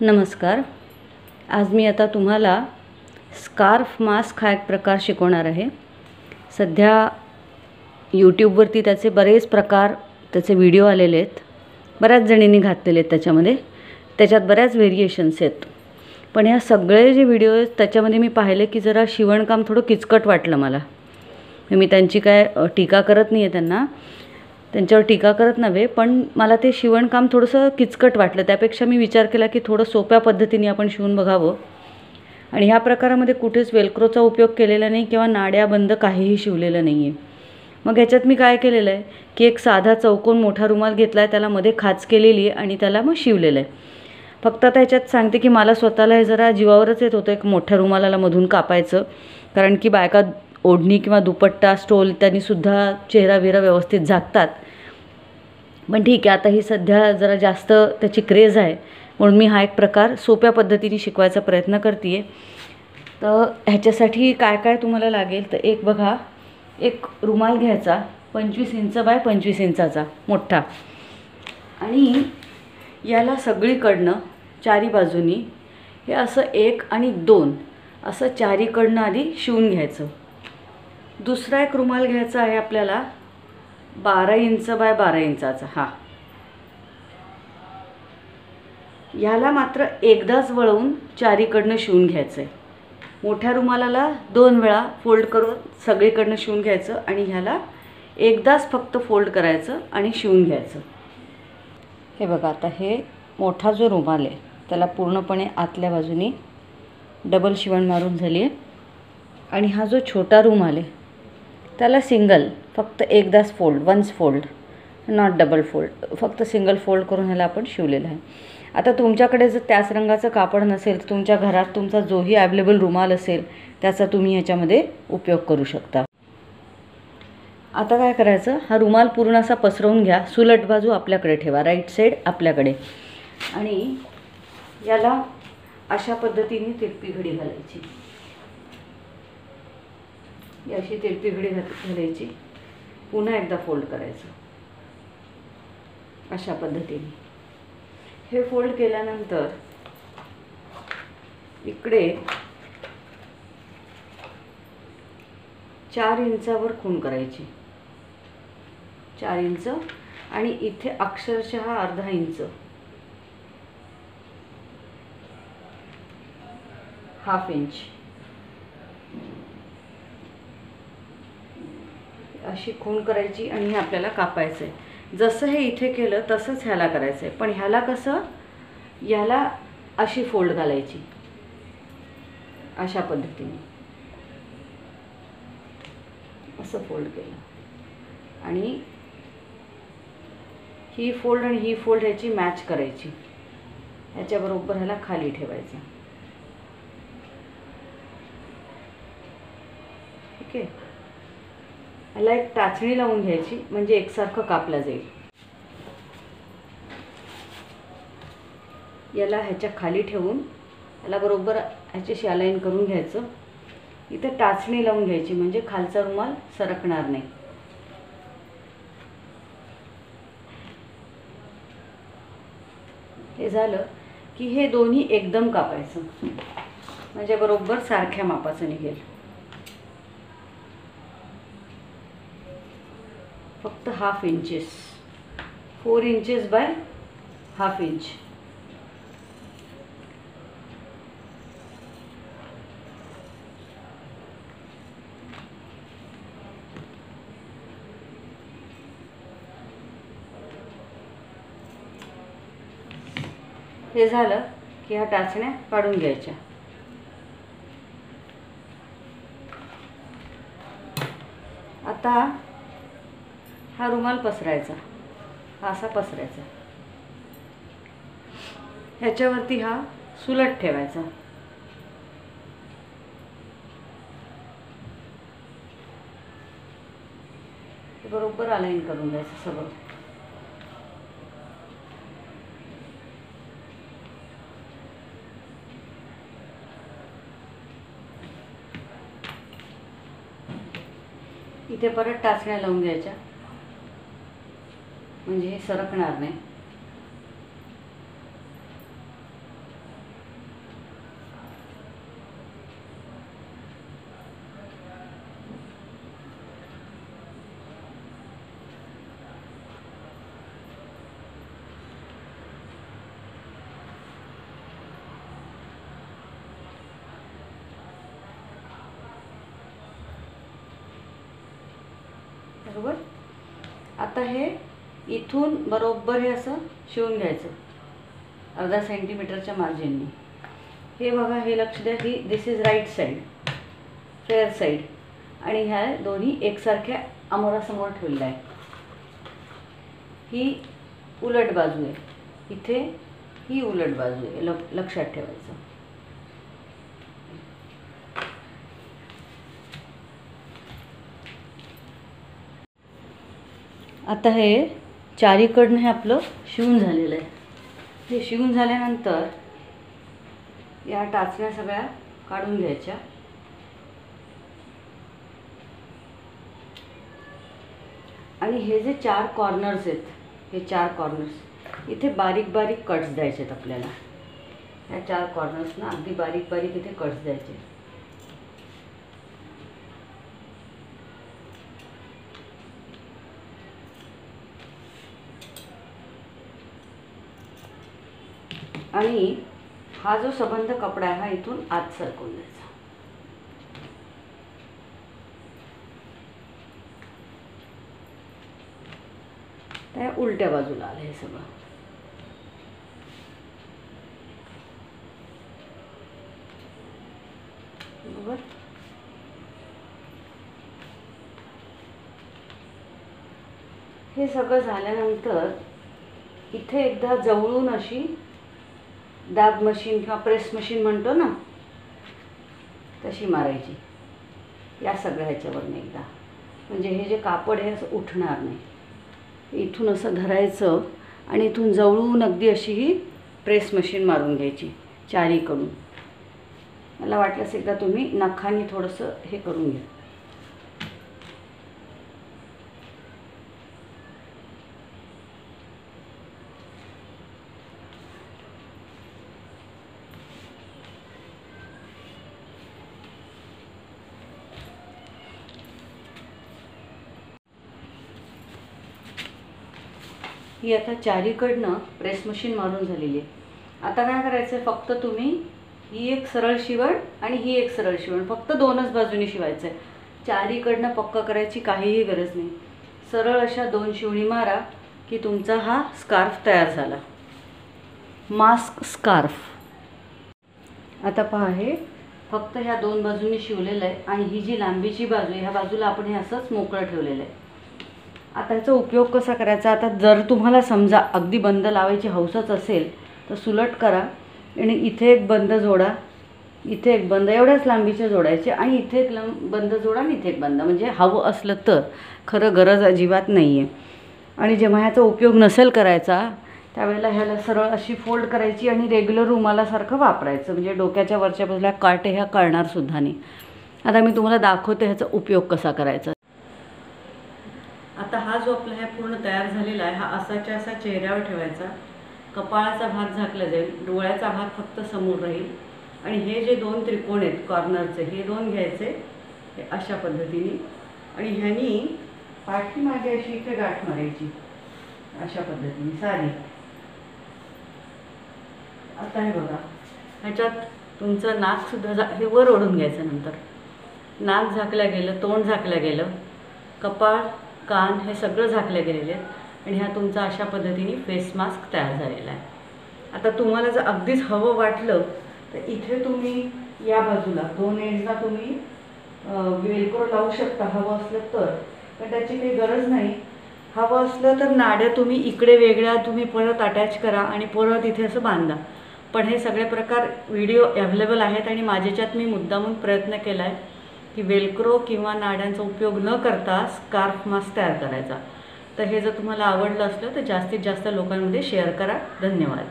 नमस्कार. आज मी आता तुम्हाला स्कार्फ मास्क हा एक प्रकार शिकवणार आहे. सध्या यूट्यूबवरती त्याचे बरेच प्रकार, त्याचे व्हिडिओ आलेले आहेत. बऱ्याच जणींनी घातलेले आहेत त्याच्यामध्ये. त्याच्यात बऱ्याच व्हेरिएशन्स आहेत. पण ह्या सगळे जे व्हिडिओ आहेत त्याच्यामध्ये मी पाहिले की जरा शिवणकाम थोडं किचकट वाटलं मला. मी त्यांची काय टीका करत नाही आहे, त्यांच्यावर टीका करत नव्हे, पण मला ते शिवणकाम थोडंसं किचकट वाटलं. त्यापेक्षा मी विचार केला की थोडं सोप्या पद्धतीने आपण शिवून बघावं. आणि ह्या प्रकारामध्ये कुठेच वेल्क्रोचा उपयोग केलेला नाही किंवा नाड्या बंद काहीही शिवलेलं नाही आहे. मग ह्याच्यात मी काय केलेलं आहे की एक साधा चौकोन मोठा रुमाल घेतला आहे, त्याला मध्ये खाच केलेली आहे आणि त्याला मग शिवलेलं आहे. फक्त आता ह्याच्यात सांगते की मला स्वतःला हे जरा जीवावरच येत होतं एक मोठ्या रुमालाला मधून कापायचं. कारण की बायका ओढणी किंवा दुपट्टा स्टोल त्यांनीसुद्धा चेहरा बिरा व्यवस्थित झाकतात. पण ठीक आहे, आता ही सध्या जरा जास्त त्याची क्रेज आहे, म्हणून मी हा एक प्रकार सोप्या पद्धतीने शिकवायचा प्रयत्न करते आहे. तर ह्याच्यासाठी काय काय तुम्हाला लागेल तर एक बघा, एक रुमाल घ्यायचा 25 इंच बाय 25 इंचाचा मोठा, आणि याला सगळीकडनं चारी बाजूनी हे असं 1 आणि 2 असं चारीकडनं आधी शिवून घ्यायचं. दुसरा एक रुमाल घ्यायचा आहे आपल्याला 12 इंच बाय 12 इंचाचा. हा ह्याला मात्र एकदाच वळवून चारीकडनं शिवून घ्यायचं आहे. मोठ्या रुमालाला 2 वेळा फोल्ड करून सगळीकडनं शिवून घ्यायचं आणि ह्याला एकदाच फक्त फोल्ड करायचं आणि शिवून घ्यायचं. हे बघा, आता हे मोठा जो रुमाल आहे त्याला पूर्णपणे आतल्या बाजूनी डबल शिवण मारून झाली आहे. आणि हा जो छोटा रुमाल आहे त्याला सिंगल फक्त एकदाच fold, once fold, not double fold, फक्त सिंगल फोल्ड करून ह्याला आपण शिवलेलं आहे. आता तुमच्याकडे जर त्याच रंगाचं कापड नसेल तर तुमच्या घरात तुमचा जोही अवेलेबल रुमाल असेल त्याचा तुम्ही ह्याच्यामध्ये उपयोग करू शकता. आता काय करायचं, हा रुमाल पूर्ण असा पसरवून घ्या. सुलट बाजू आपल्याकडे ठेवा, राईट साईड आपल्याकडे, आणि याला अशा पद्धतीने तिरपी घडी घालायची. अशी तिरपी घडी घालायची, पुन्हा एकदा फोल्ड करायचं अशा पद्धतीने. हे फोल्ड केल्यानंतर इकडे 4 इंचावर खूण करायची, 4 इंच, आणि इथे अक्षरशः अर्धा इंच, हाफ इंच अशी खूण करायची आणि हे आपल्याला कापायचं आहे. जसं हे इथे केलं तसंच ह्याला करायचं आहे, पण ह्याला कसं, ह्याला अशी फोल्ड घालायची अशा पद्धतीने. असं फोल्ड केलं आणि ही फोल्ड आणि ही फोल्ड ह्याची मॅच करायची, ह्याच्याबरोबर ह्याला खाली ठेवायचं. ठीक आहे. ह्याला एक टाचणी लावून घ्यायची म्हणजे एकसारखं कापलं जाईल. याला ह्याच्या खाली ठेवून याला बरोबर ह्याच्याशी अलाइन करून घ्यायचं. इथे टाचणी लावून घ्यायची म्हणजे खालचा रुमाल सरकणार नाही. हे झालं की हे दोन्ही एकदम कापायचं म्हणजे बरोबर सारख्या मापाचं निघेल. फक्त half inches, 4 inches by half inch. हे झालं की ह्या टाचण्या काढून घ्यायच्या. आता हा रुमाल पसरायचा, हा असा पसरायचा, ह्याच्यावरती हा सुलट ठेवायचा. बरोबर अलाइन करून द्यायचं सगळं. इथे परत टाचण्या लावून घ्यायच्या म्हणजे हे सरकणार नाही. बरोबर. आता हे इथून बरोबर हे असं शिवून घ्यायचं अर्धा सेंटीमीटरच्या मार्जिननी. हे बघा, हे लक्ष द्या, ही this is right side, fair side, आणि ह्या दोन्ही एकसारख्या अमोरासमोर ठेवलेल्या आहे. ही उलट बाजू आहे, इथे ही उलट बाजू आहे, लक्षात ठेवायचं. आता हे चारीकडनं हे आपलं शिवून झालेलं आहे. हे शिवून झाल्यानंतर या टाचण्या सगळ्या काढून घ्यायच्या. आणि हे जे 4 कॉर्नर्स आहेत, हे 4 कॉर्नर्स इथे बारीक बारीक कट्स द्यायचे आहेत आपल्याला. ह्या 4 कॉर्नर्सना अगदी बारीक बारीक इथे कट्स द्यायचे. आणि हा जो सबंध कपडा आहे हा इथून आत सरकवून द्यायचा. त्या उलट्या बाजूला आलं हे सगळं. बरोबर. हे सगळं झाल्यानंतर इथे एकदा जवळून अशी दाब मशीन किंवा प्रेस मशीन म्हणतो ना, तशी मारायची या सगळ्या ह्याच्यावरनं एकदा. म्हणजे हे जे कापड आहे असं उठणार नाही. इथून असं धरायचं आणि इथून जवळून अगदी अशी ही प्रेस मशीन मारून घ्यायची चारीकडून. मला वाटलंच एकदा तुम्ही नखांनी थोडंसं हे करून घ्या. ही आता चारीकडनं प्रेस मशीन मारून झालेली आहे. आता काय करायचं आहे, फक्त तुम्ही ही एक सरळ शिवण आणि ही एक सरळ शिवण, फक्त 2च बाजूनी शिवायचं आहे. चारीकडनं पक्का करायची काहीही गरज नाही. सरळ अशा 2 शिवणी मारा की तुमचा हा स्कार्फ तयार झाला, मास्क स्कार्फ. आता पहा, हे फक्त ह्या 2 बाजूंनी शिवलेलं आहे आणि ही जी लांबीची बाजू आहे ह्या बाजूला आपण हे असंच मोकळं ठेवलेलं आहे. आता याचा उपयोग कसा करायचा, आता जर तुम्हाला समजा अगदी बंद लावायची हौसच असेल तर सुलट करा आणि इथे एक बंद जोडा, इथे एक बंद, एवढ्याच लांबीचे जोडायचे, आणि इथे एक बंद जोडा आणि इथे एक बंद. म्हणजे हवं असलं तर, खरं गरज अजिबात नाही आहे. आणि जेव्हा ह्याचा उपयोग नसेल करायचा त्यावेळेला ह्याला सरळ अशी फोल्ड करायची आणि रेग्युलर रुमालासारखं वापरायचं. म्हणजे डोक्याच्या वरच्या बाजूला काटे ह्या कळणारसुद्धा नाही. आता मी तुम्हाला दाखवते ह्याचा उपयोग कसा करायचा. आता हा जो आपला ह्या पूर्ण तयार झालेला आहे हा असाच्या असा चेहऱ्यावर ठेवायचा. कपाळाचा भाग झाकला जाईल, डोळ्याचा भाग फक्त समोर राहील. आणि हे जे 2 त्रिकोण आहेत कॉर्नरचे, हे 2 घ्यायचे हे अशा पद्धतीने, आणि ह्यानी पाठीमागे अशी इथे गाठ मारायची अशा पद्धतीने साधी. आता हे बघा, ह्याच्यात तुमचं नाकसुद्धा हे वर ओढून घ्यायचं. नंतर नाक झाकलं गेलं, तोंड झाकलं गेलं, कपाळ, कान हे सगळं झाकलं गेलेलं आहे. आणि हा तुमचा अशा पद्धतीने फेस मास्क तयार झालेला आहे. आता तुम्हाला जर अगदीच हवं वाटलं तर इथे तुम्ही या बाजूला 2 एंड्सला तुम्ही वेलक्रो लावू शकता हवं असलं तर, पण त्याची काही गरज नाही. हवं असलं तर नाड्या तुम्ही इकडे वेगळ्या तुम्ही परत अटॅच करा आणि परत इथे असं बांधा. पण हे सगळे प्रकार व्हिडिओ अवेलेबल आहेत आणि माझ्याच्यात मी मुद्दामून प्रयत्न केला आहे की वेलक्रो किंवा नाड्यांचा उपयोग न करता स्कार्फ मास्क तयार करायचा. तर हे जर तुम्हाला आवडलं असलं तर जास्तीत जास्त लोकांमध्ये शेअर करा. धन्यवाद.